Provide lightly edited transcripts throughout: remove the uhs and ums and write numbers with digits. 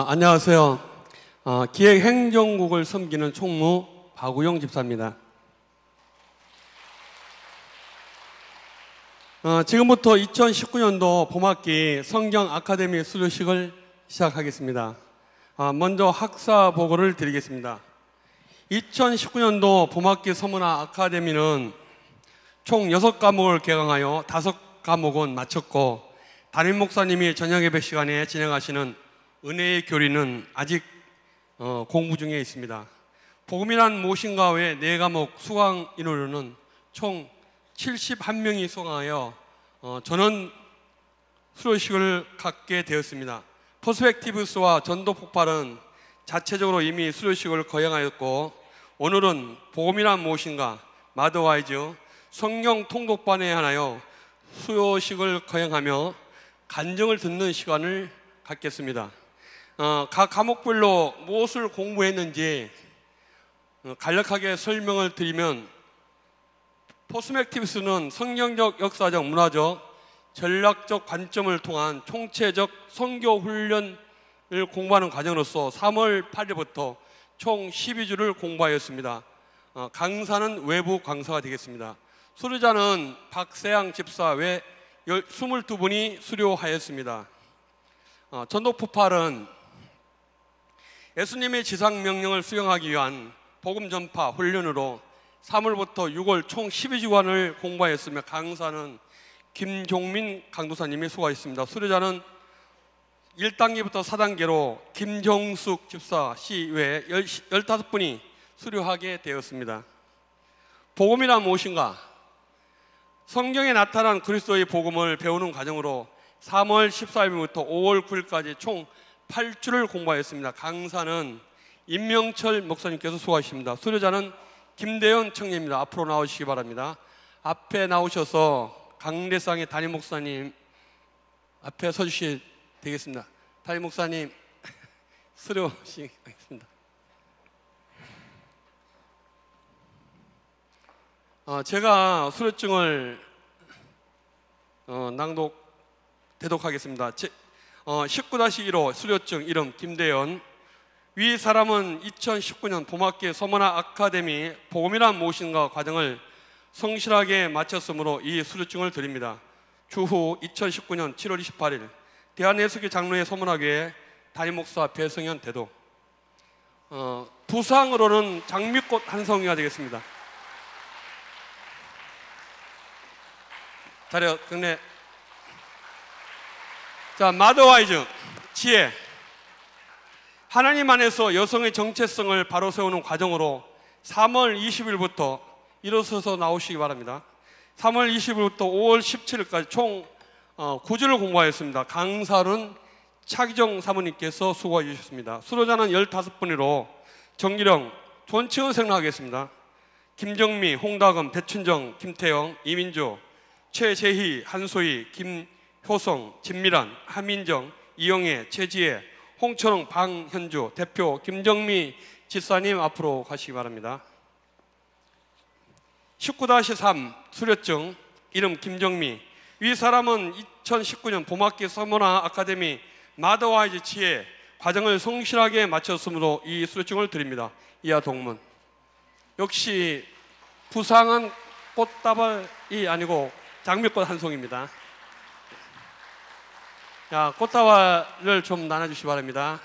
안녕하세요. 기획행정국을 섬기는 총무 박우영 집사입니다. 지금부터 2019년도 봄학기 성경 아카데미 수료식을 시작하겠습니다. 먼저 학사 보고를 드리겠습니다. 2019년도 봄학기 서문화 아카데미는 총 6과목을 개강하여 5과목은 마쳤고, 담임 목사님이 저녁 예배 시간에 진행하시는 은혜의 교리는 아직 공부 중에 있습니다. 복음이란 무엇인가 외 4과목 수강 인원은 총 71명이 수강하여 전원 수료식을 갖게 되었습니다. 퍼스펙티브스와 전도 폭발은 자체적으로 이미 수료식을 거행하였고, 오늘은 복음이란 무엇인가, 마더와이즈 성경 통독반에 한하여 수료식을 거행하며 간증을 듣는 시간을 갖겠습니다. 각 과목별로 무엇을 공부했는지 간략하게 설명을 드리면, 퍼스펙티브스는 성경적, 역사적, 문화적, 전략적 관점을 통한 총체적 선교 훈련을 공부하는 과정으로서 3월 8일부터 총 12주를 공부하였습니다. 강사는 외부 강사가 되겠습니다. 수료자는 박세양 집사 외 22분이 수료하였습니다. 전도폭발은 예수님의 지상명령을 수행하기 위한 복음 전파 훈련으로 3월부터 6월 총 12주간을 공부하였으며, 강사는 김종민 강도사님이 수고하셨습니다. 수료자는 1단계부터 4단계로 김정숙 집사 씨 외 15분이 수료하게 되었습니다. 복음이란 무엇인가? 성경에 나타난 그리스도의 복음을 배우는 과정으로 3월 14일부터 5월 9일까지 총 8주를 공부하였습니다. 강사는 임명철 목사님께서 수고하십니다. 수료자는 김대현 청년입니다. 앞으로 나오시기 바랍니다. 앞에 나오셔서 강례상의 담임 목사님 앞에 서주시면 되겠습니다. 담임 목사님 수료하시겠습니다. 제가 수료증을 대독하겠습니다. 19-1호 수료증 이름 김대현. 위 사람은 2019년 봄학기 서문화 아카데미 복음이란 무엇인가 과정을 성실하게 마쳤으므로 이 수료증을 드립니다. 추후 2019년 7월 28일 대한예수교 장로회 서문학교에 담임 목사 배성현 대독. 부상으로는 장미꽃 한 송이가 되겠습니다. 자료 경례. 자, 마더와이즈 지혜. 하나님 안에서 여성의 정체성을 바로 세우는 과정으로 3월 20일부터 일어서서 나오시기 바랍니다. 3월 20일부터 5월 17일까지 총 9주를 공부하였습니다. 강사는 차기정 사모님께서 수고해 주셨습니다. 수료자는 15분으로 정기령, 존칭을 생각하겠습니다. 김정미, 홍다금, 배춘정, 김태영, 이민주, 최재희, 한소희, 김효성, 진미란, 하민정, 이영애, 최지혜, 홍천홍, 방현주, 대표 김정미 집사님 앞으로 가시기 바랍니다. 19-3 수료증 이름 김정미. 위 사람은 2019년 봄학기 서문화 아카데미 마더와이즈 지혜 과정을 성실하게 마쳤으므로 이 수료증을 드립니다. 이하 동문. 역시 부상은 꽃다발이 아니고 장미꽃 한 송입니다. 자, 꽃다발을 좀 나눠주시기 바랍니다.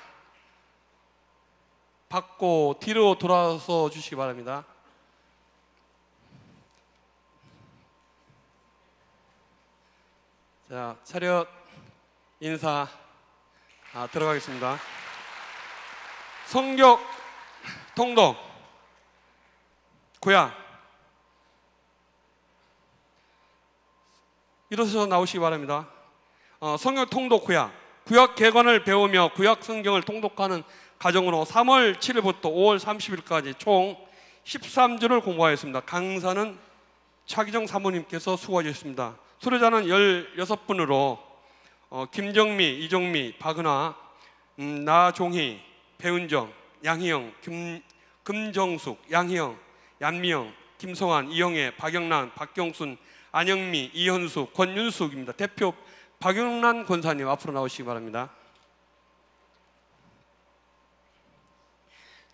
받고 뒤로 돌아서 주시기 바랍니다. 자, 차렷 인사 들어가겠습니다. 성격 통독 구약. 일어서서 나오시기 바랍니다. 성경 통독 구약 개관을 배우며 구약 성경을 통독하는 과정으로 3월 7일부터 5월 30일까지 총 13주를 공부하였습니다. 강사는 차기정 사모님께서 수고해 주셨습니다. 수료자는 16분으로 김정미, 이정미, 박은하, 나종희, 배은정, 양희영, 금정숙, 양희영, 얀미영, 김성환, 이영애, 박영란, 박경순, 안영미, 이현수, 권윤숙입니다. 대표 박영란 권사님 앞으로 나오시기 바랍니다.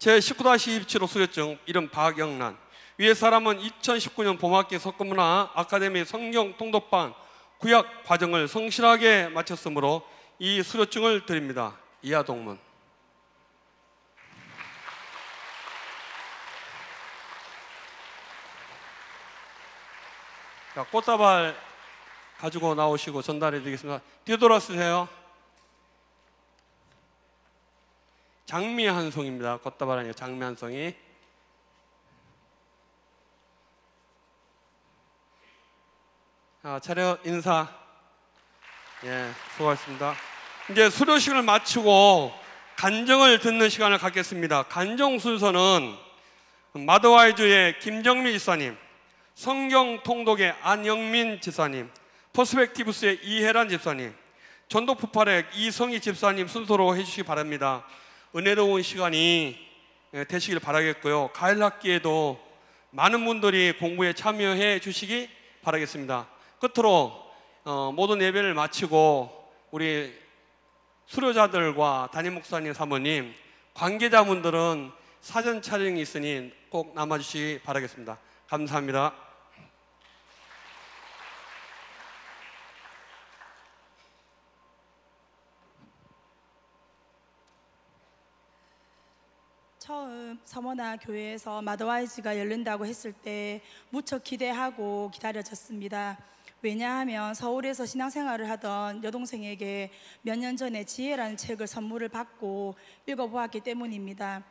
제19-27호 수료증 이름 박영란. 위의 사람은 2019년 봄학기 석급문화 아카데미 성경 통독반 구약 과정을 성실하게 마쳤으므로 이 수료증을 드립니다. 이하 동문. 자, 꽃다발 가지고 나오시고 전달해 드리겠습니다. 뒤돌아서세요. 장미 한 송입니다. 꽃다발 아니에요. 장미 한 송이. 차렷 인사. 예, 수고하셨습니다. 이제 수료식을 마치고 간정을 듣는 시간을 갖겠습니다. 간정 순서는 마더와이즈의 김정미 지사님, 성경 통독의 안영민 지사님, 퍼스펙티브스의 이혜란 집사님, 전도폭발의 이성희 집사님 순서로 해주시기 바랍니다. 은혜로운 시간이 되시길 바라겠고요. 가을학기에도 많은 분들이 공부에 참여해 주시기 바라겠습니다. 끝으로 모든 예배를 마치고 우리 수료자들과 담임 목사님, 사모님, 관계자분들은 사전 촬영이 있으니 꼭 남아주시기 바라겠습니다. 감사합니다. 처음 서머나 교회에서 마더와이즈가 열린다고 했을 때 무척 기대하고 기다려졌습니다. 왜냐하면 서울에서 신앙생활을 하던 여동생에게 몇 년 전에 지혜라는 책을 선물을 받고 읽어보았기 때문입니다.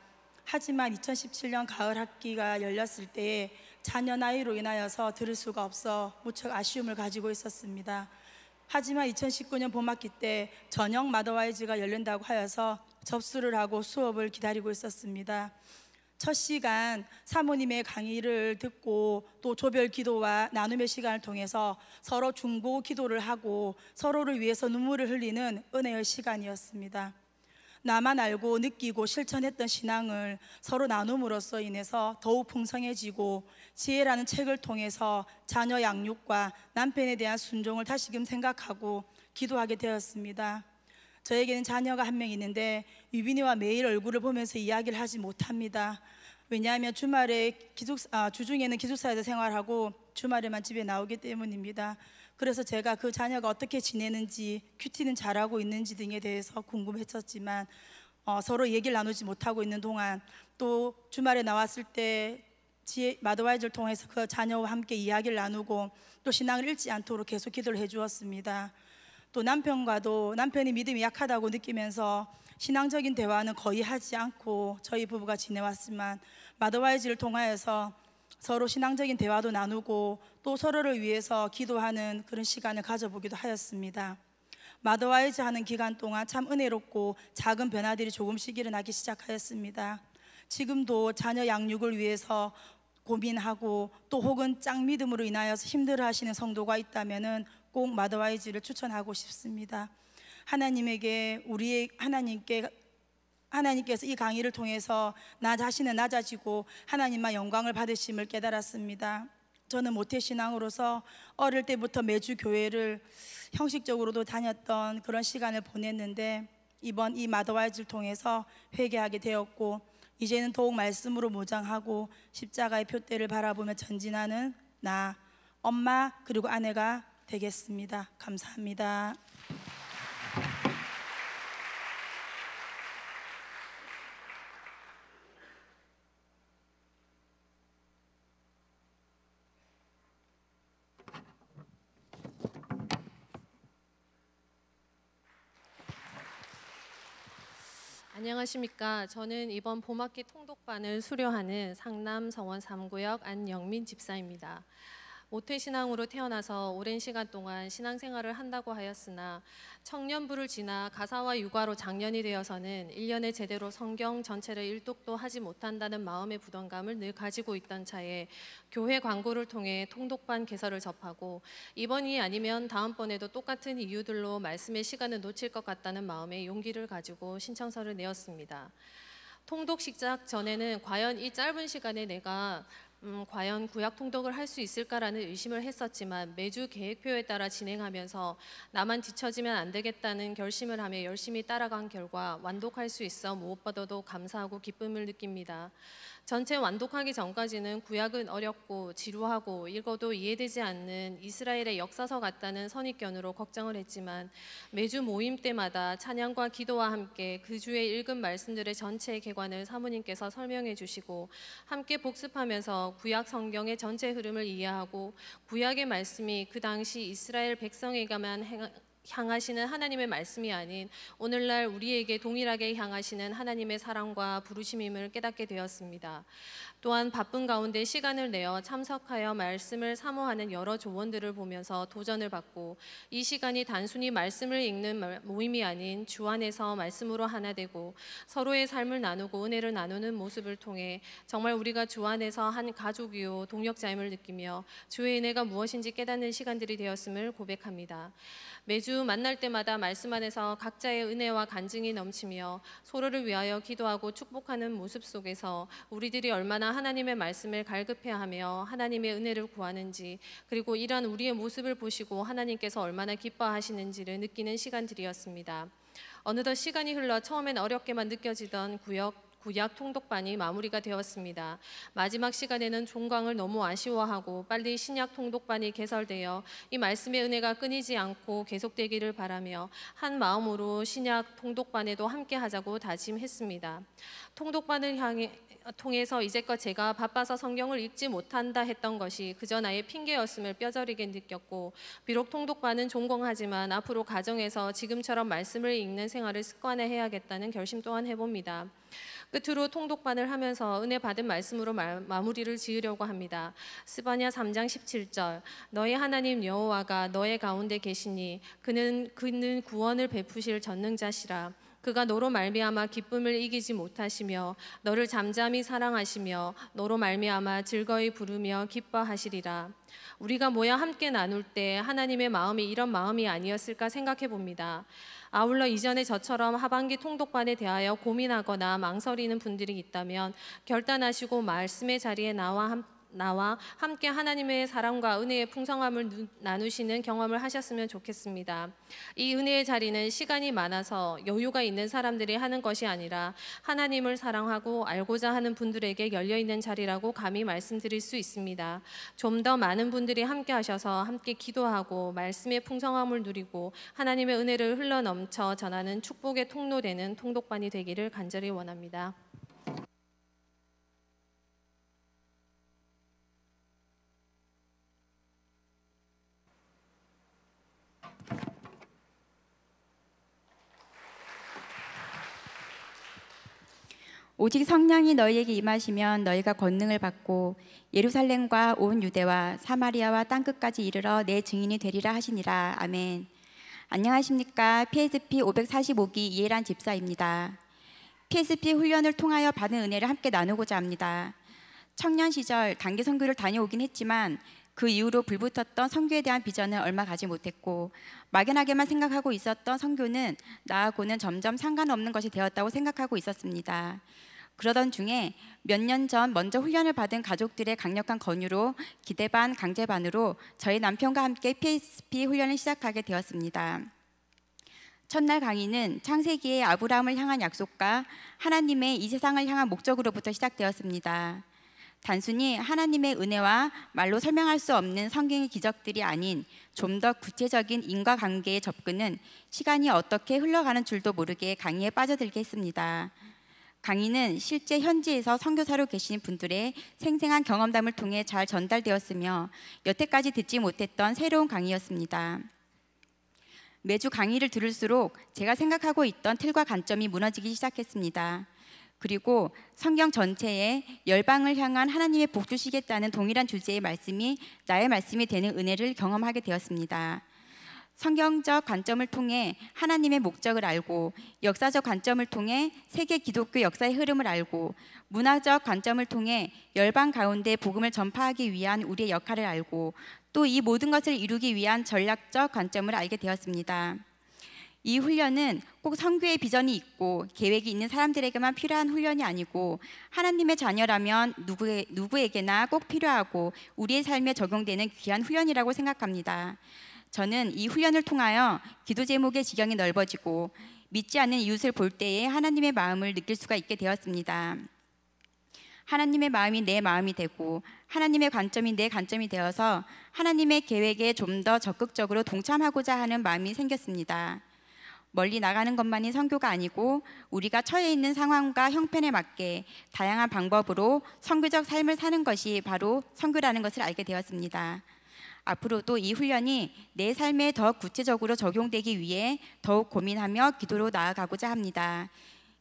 하지만 2017년 가을 학기가 열렸을 때 자녀 나이로 인하여서 들을 수가 없어 무척 아쉬움을 가지고 있었습니다. 하지만 2019년 봄학기 때 저녁 마더와이즈가 열린다고 하여서 접수를 하고 수업을 기다리고 있었습니다. 첫 시간 사모님의 강의를 듣고 또 조별 기도와 나눔의 시간을 통해서 서로 중보 기도를 하고 서로를 위해서 눈물을 흘리는 은혜의 시간이었습니다. 나만 알고 느끼고 실천했던 신앙을 서로 나눔으로써 인해서 더욱 풍성해지고 지혜라는 책을 통해서 자녀 양육과 남편에 대한 순종을 다시금 생각하고 기도하게 되었습니다. 저에게는 자녀가 한 명 있는데 유빈이와 매일 얼굴을 보면서 이야기를 하지 못합니다. 왜냐하면 주말에 주중에는 기숙사에서 생활하고 주말에만 집에 나오기 때문입니다. 그래서 제가 그 자녀가 어떻게 지내는지, 큐티는 잘하고 있는지 등에 대해서 궁금했었지만 서로 얘기를 나누지 못하고 있는 동안 또 주말에 나왔을 때 마더와이즈를 통해서 그 자녀와 함께 이야기를 나누고 또 신앙을 잃지 않도록 계속 기도를 해주었습니다. 또 남편과도 남편이 믿음이 약하다고 느끼면서 신앙적인 대화는 거의 하지 않고 저희 부부가 지내왔지만 마더와이즈를 통하여서 서로 신앙적인 대화도 나누고 또 서로를 위해서 기도하는 그런 시간을 가져보기도 하였습니다. 마더와이즈 하는 기간 동안 참 은혜롭고 작은 변화들이 조금씩 일어나기 시작하였습니다. 지금도 자녀 양육을 위해서 고민하고 또 혹은 짱 믿음으로 인하여서 힘들어하시는 성도가 있다면은 꼭 마더와이즈를 추천하고 싶습니다. 하나님께서 이 강의를 통해서 나 자신은 낮아지고 하나님만 영광을 받으심을 깨달았습니다. 저는 모태신앙으로서 어릴 때부터 매주 교회를 형식적으로도 다녔던 그런 시간을 보냈는데 이번 이 마더와이즈를 통해서 회개하게 되었고 이제는 더욱 말씀으로 무장하고 십자가의 표대를 바라보며 전진하는 나, 엄마 그리고 아내가 되겠습니다. 감사합니다. 안녕하십니까. 저는 이번 봄학기 통독반을 수료하는 상남 성원 3구역 안영민 집사입니다. 모태신앙으로 태어나서 오랜 시간 동안 신앙생활을 한다고 하였으나 청년부를 지나 가사와 육아로 장년이 되어서는 1년에 제대로 성경 전체를 일독도 하지 못한다는 마음의 부담감을 늘 가지고 있던 차에 교회 광고를 통해 통독반 개설을 접하고 이번이 아니면 다음번에도 똑같은 이유들로 말씀의 시간을 놓칠 것 같다는 마음에 용기를 가지고 신청서를 내었습니다. 통독 시작 전에는 과연 이 짧은 시간에 내가 과연 구약 통독을 할 수 있을까라는 의심을 했었지만 매주 계획표에 따라 진행하면서 나만 뒤처지면 안 되겠다는 결심을 하며 열심히 따라간 결과 완독할 수 있어 무엇보다도 감사하고 기쁨을 느낍니다. 전체 완독하기 전까지는 구약은 어렵고 지루하고 읽어도 이해되지 않는 이스라엘의 역사서 같다는 선입견으로 걱정을 했지만 매주 모임 때마다 찬양과 기도와 함께 그 주에 읽은 말씀들의 전체 개관을 사모님께서 설명해 주시고 함께 복습하면서 구약 성경의 전체 흐름을 이해하고 구약의 말씀이 그 당시 이스라엘 백성에게만 향하시는 하나님의 말씀이 아닌 오늘날 우리에게 동일하게 향하시는 하나님의 사랑과 부르심임을 깨닫게 되었습니다. 또한 바쁜 가운데 시간을 내어 참석하여 말씀을 사모하는 여러 조언들을 보면서 도전을 받고 이 시간이 단순히 말씀을 읽는 모임이 아닌 주 안에서 말씀으로 하나 되고 서로의 삶을 나누고 은혜를 나누는 모습을 통해 정말 우리가 주 안에서 한 가족이요 동역자임을 느끼며 주의 은혜가 무엇인지 깨닫는 시간들이 되었음을 고백합니다. 매주 만날 때마다 말씀 안에서 각자의 은혜와 간증이 넘치며 서로를 위하여 기도하고 축복하는 모습 속에서 우리들이 얼마나 하나님의 말씀을 갈급해하며 하나님의 은혜를 구하는지 그리고 이러한 우리의 모습을 보시고 하나님께서 얼마나 기뻐하시는지를 느끼는 시간들이었습니다. 어느덧 시간이 흘러 처음엔 어렵게만 느껴지던 구약 통독반이 마무리가 되었습니다. 마지막 시간에는 종강을 너무 아쉬워하고 빨리 신약 통독반이 개설되어 이 말씀의 은혜가 끊이지 않고 계속되기를 바라며 한 마음으로 신약 통독반에도 함께 하자고 다짐했습니다. 통독반을 통해서 이제껏 제가 바빠서 성경을 읽지 못한다 했던 것이 그저 나의 핑계였음을 뼈저리게 느꼈고 비록 통독반은 종공하지만 앞으로 가정에서 지금처럼 말씀을 읽는 생활을 습관화해야겠다는 결심 또한 해봅니다. 끝으로 통독반을 하면서 은혜 받은 말씀으로 마무리를 지으려고 합니다. 스바냐 3장 17절 너의 하나님 여호와가 너의 가운데 계시니 그는 구원을 베푸실 전능자시라. 그가 너로 말미암아 기쁨을 이기지 못하시며 너를 잠잠히 사랑하시며 너로 말미암아 즐거이 부르며 기뻐하시리라. 우리가 모여 함께 나눌 때 하나님의 마음이 이런 마음이 아니었을까 생각해 봅니다. 아울러 이전에 저처럼 하반기 통독반에 대하여 고민하거나 망설이는 분들이 있다면 결단하시고 말씀의 자리에 나와 함께 하나님의 사랑과 은혜의 풍성함을 나누시는 경험을 하셨으면 좋겠습니다. 이 은혜의 자리는 시간이 많아서 여유가 있는 사람들이 하는 것이 아니라 하나님을 사랑하고 알고자 하는 분들에게 열려있는 자리라고 감히 말씀드릴 수 있습니다. 좀 더 많은 분들이 함께 하셔서 함께 기도하고 말씀의 풍성함을 누리고 하나님의 은혜를 흘러넘쳐 전하는 축복의 통로되는 통독반이 되기를 간절히 원합니다. 오직 성령이 너희에게 임하시면 너희가 권능을 받고 예루살렘과 온 유대와 사마리아와 땅끝까지 이르러 내 증인이 되리라 하시니라. 아멘. 안녕하십니까. PSP 545기 이혜란 집사입니다. PSP 훈련을 통하여 받은 은혜를 함께 나누고자 합니다. 청년 시절 단기 선교를 다녀오긴 했지만 그 이후로 불붙었던 선교에 대한 비전을 얼마 가지 못했고 막연하게만 생각하고 있었던 선교는 나하고는 점점 상관없는 것이 되었다고 생각하고 있었습니다. 그러던 중에 몇 년 전 먼저 훈련을 받은 가족들의 강력한 권유로 기대 반 강제 반으로 저희 남편과 함께 PSP 훈련을 시작하게 되었습니다. 첫날 강의는 창세기의 아브라함을 향한 약속과 하나님의 이 세상을 향한 목적으로부터 시작되었습니다. 단순히 하나님의 은혜와 말로 설명할 수 없는 성경의 기적들이 아닌 좀 더 구체적인 인과관계의 접근은 시간이 어떻게 흘러가는 줄도 모르게 강의에 빠져들게 했습니다. 강의는 실제 현지에서 선교사로 계신 분들의 생생한 경험담을 통해 잘 전달되었으며 여태까지 듣지 못했던 새로운 강의였습니다. 매주 강의를 들을수록 제가 생각하고 있던 틀과 관점이 무너지기 시작했습니다. 그리고 성경 전체에 열방을 향한 하나님의 복 주시겠다는 동일한 주제의 말씀이 나의 말씀이 되는 은혜를 경험하게 되었습니다. 성경적 관점을 통해 하나님의 목적을 알고 역사적 관점을 통해 세계 기독교 역사의 흐름을 알고 문화적 관점을 통해 열방 가운데 복음을 전파하기 위한 우리의 역할을 알고 또 이 모든 것을 이루기 위한 전략적 관점을 알게 되었습니다. 이 훈련은 꼭 선교의 비전이 있고 계획이 있는 사람들에게만 필요한 훈련이 아니고 하나님의 자녀라면 누구에게나 꼭 필요하고 우리의 삶에 적용되는 귀한 훈련이라고 생각합니다. 저는 이 훈련을 통하여 기도 제목의 지경이 넓어지고 믿지 않는 이웃을 볼 때에 하나님의 마음을 느낄 수가 있게 되었습니다. 하나님의 마음이 내 마음이 되고 하나님의 관점이 내 관점이 되어서 하나님의 계획에 좀 더 적극적으로 동참하고자 하는 마음이 생겼습니다. 멀리 나가는 것만이 선교가 아니고 우리가 처해 있는 상황과 형편에 맞게 다양한 방법으로 선교적 삶을 사는 것이 바로 선교라는 것을 알게 되었습니다. 앞으로도 이 훈련이 내 삶에 더 구체적으로 적용되기 위해 더욱 고민하며 기도로 나아가고자 합니다.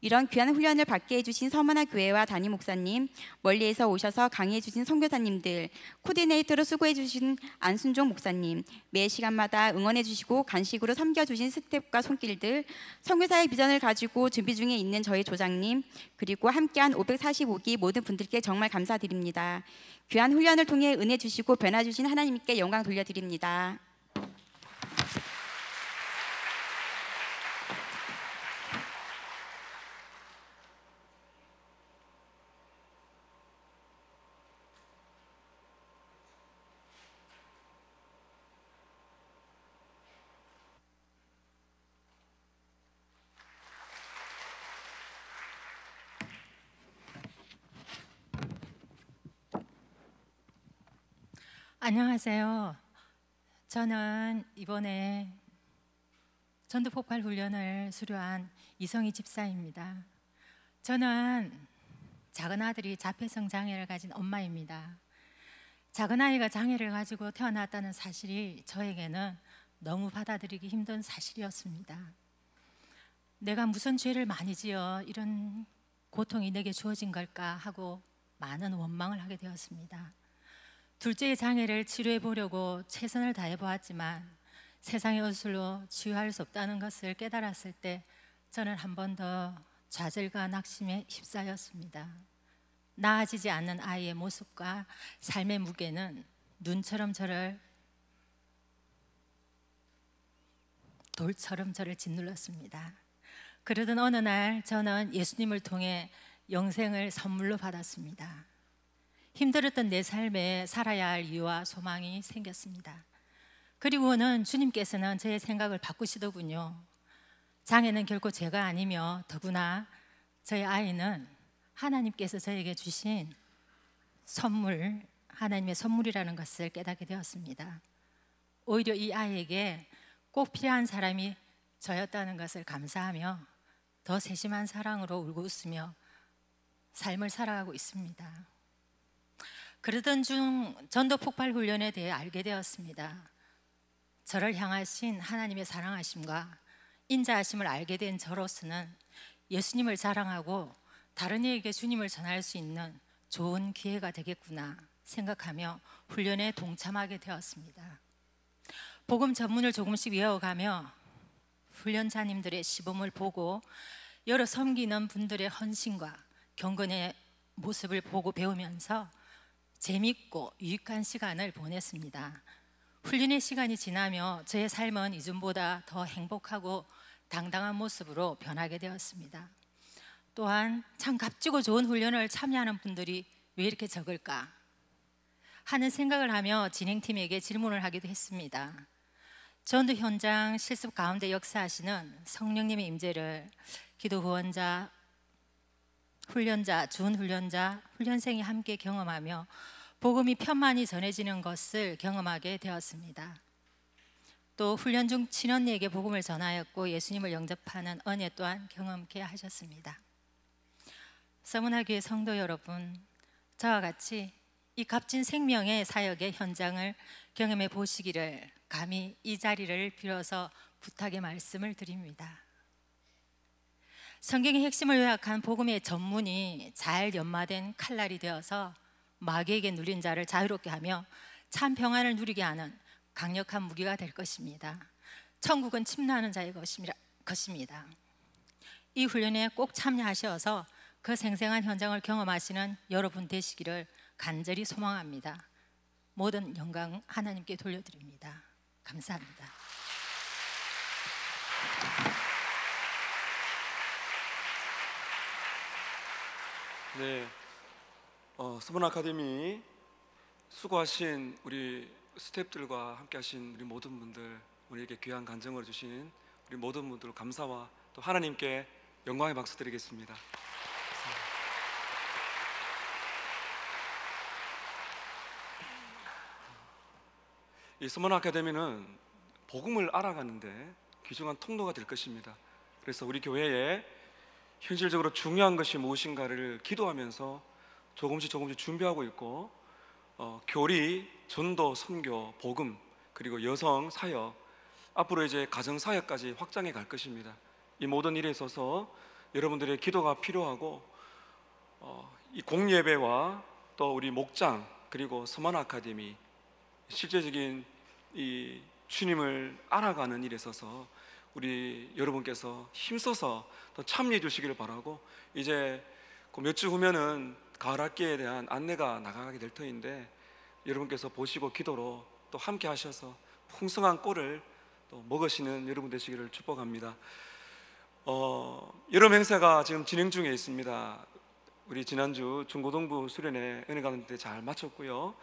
이런 귀한 훈련을 받게 해주신 서머나 교회와 담임 목사님, 멀리에서 오셔서 강의해주신 선교사님들, 코디네이터로 수고해주신 안순종 목사님, 매 시간마다 응원해주시고 간식으로 섬겨주신 스텝과 손길들, 선교사의 비전을 가지고 준비 중에 있는 저희 조장님, 그리고 함께한 545기 모든 분들께 정말 감사드립니다. 귀한 훈련을 통해 은혜 주시고 변화 주신 하나님께 영광 돌려드립니다. 안녕하세요. 저는 이번에 전도폭발 훈련을 수료한 이성희 집사입니다. 저는 작은 아들이 자폐성 장애를 가진 엄마입니다. 작은 아이가 장애를 가지고 태어났다는 사실이 저에게는 너무 받아들이기 힘든 사실이었습니다. 내가 무슨 죄를 많이 지어 이런 고통이 내게 주어진 걸까 하고 많은 원망을 하게 되었습니다. 둘째의 장애를 치료해 보려고 최선을 다해 보았지만 세상의 의술로 치유할 수 없다는 것을 깨달았을 때 저는 한 번 더 좌절과 낙심에 휩싸였습니다. 나아지지 않는 아이의 모습과 삶의 무게는 눈처럼 저를 돌처럼 저를 짓눌렀습니다. 그러던 어느 날 저는 예수님을 통해 영생을 선물로 받았습니다. 힘들었던 내 삶에 살아야 할 이유와 소망이 생겼습니다. 그리고는 주님께서는 제 생각을 바꾸시더군요. 장애는 결코 제가 아니며 더구나 저희 아이는 하나님께서 저에게 주신 선물, 하나님의 선물이라는 것을 깨닫게 되었습니다. 오히려 이 아이에게 꼭 필요한 사람이 저였다는 것을 감사하며 더 세심한 사랑으로 울고 웃으며 삶을 살아가고 있습니다. 그러던 중 전도 폭발 훈련에 대해 알게 되었습니다. 저를 향하신 하나님의 사랑하심과 인자하심을 알게 된 저로서는 예수님을 자랑하고 다른 이에게 주님을 전할 수 있는 좋은 기회가 되겠구나 생각하며 훈련에 동참하게 되었습니다. 복음 전문을 조금씩 외워가며 훈련자님들의 시범을 보고 여러 섬기는 분들의 헌신과 경건의 모습을 보고 배우면서 재밌고 유익한 시간을 보냈습니다. 훈련의 시간이 지나며 저의 삶은 이전보다 더 행복하고 당당한 모습으로 변하게 되었습니다. 또한 참 값지고 좋은 훈련을 참여하는 분들이 왜 이렇게 적을까 하는 생각을 하며 진행팀에게 질문을 하기도 했습니다. 전도 현장 실습 가운데 역사하시는 성령님의 임재를 기도 후원자, 훈련자, 준훈련자, 훈련생이 함께 경험하며 복음이 편만히 전해지는 것을 경험하게 되었습니다. 또 훈련 중 친언니에게 복음을 전하였고 예수님을 영접하는 은혜 또한 경험케 하셨습니다. 서문화교회 성도 여러분, 저와 같이 이 값진 생명의 사역의 현장을 경험해 보시기를 감히 이 자리를 빌어서 부탁의 말씀을 드립니다. 성경의 핵심을 요약한 복음의 전문이 잘 연마된 칼날이 되어서 마귀에게 눌린 자를 자유롭게 하며 참 평안을 누리게 하는 강력한 무기가 될 것입니다. 천국은 침노하는 자의 것입니다. 이 훈련에 꼭 참여하셔서 그 생생한 현장을 경험하시는 여러분 되시기를 간절히 소망합니다. 모든 영광 하나님께 돌려드립니다. 감사합니다. 네, 서문 아카데미 수고하신 우리 스태프들과 함께하신 우리 모든 분들, 우리에게 귀한 간증을 주신 우리 모든 분들 감사와 또 하나님께 영광의 박수 드리겠습니다. 이 서문 아카데미는 복음을 알아가는데 귀중한 통로가 될 것입니다. 그래서 우리 교회에 현실적으로 중요한 것이 무엇인가를 기도하면서 조금씩 준비하고 있고, 교리, 전도, 선교, 복음, 그리고 여성 사역, 앞으로 이제 가정 사역까지 확장해 갈 것입니다. 이 모든 일에 있어서 여러분들의 기도가 필요하고, 이 공예배와 또 우리 목장 그리고 서문 아카데미 실제적인 이 주님을 알아가는 일에 있어서 우리 여러분께서 힘써서 더 참여해 주시기를 바라고, 이제 몇 주 후면은 가을 학기에 대한 안내가 나가게 될 터인데 여러분께서 보시고 기도로 또 함께 하셔서 풍성한 꼴을 또 먹으시는 여러분 되시기를 축복합니다. 여름 행사가 지금 진행 중에 있습니다. 우리 지난주 중고등부 수련회 은혜 가는 때 잘 마쳤고요.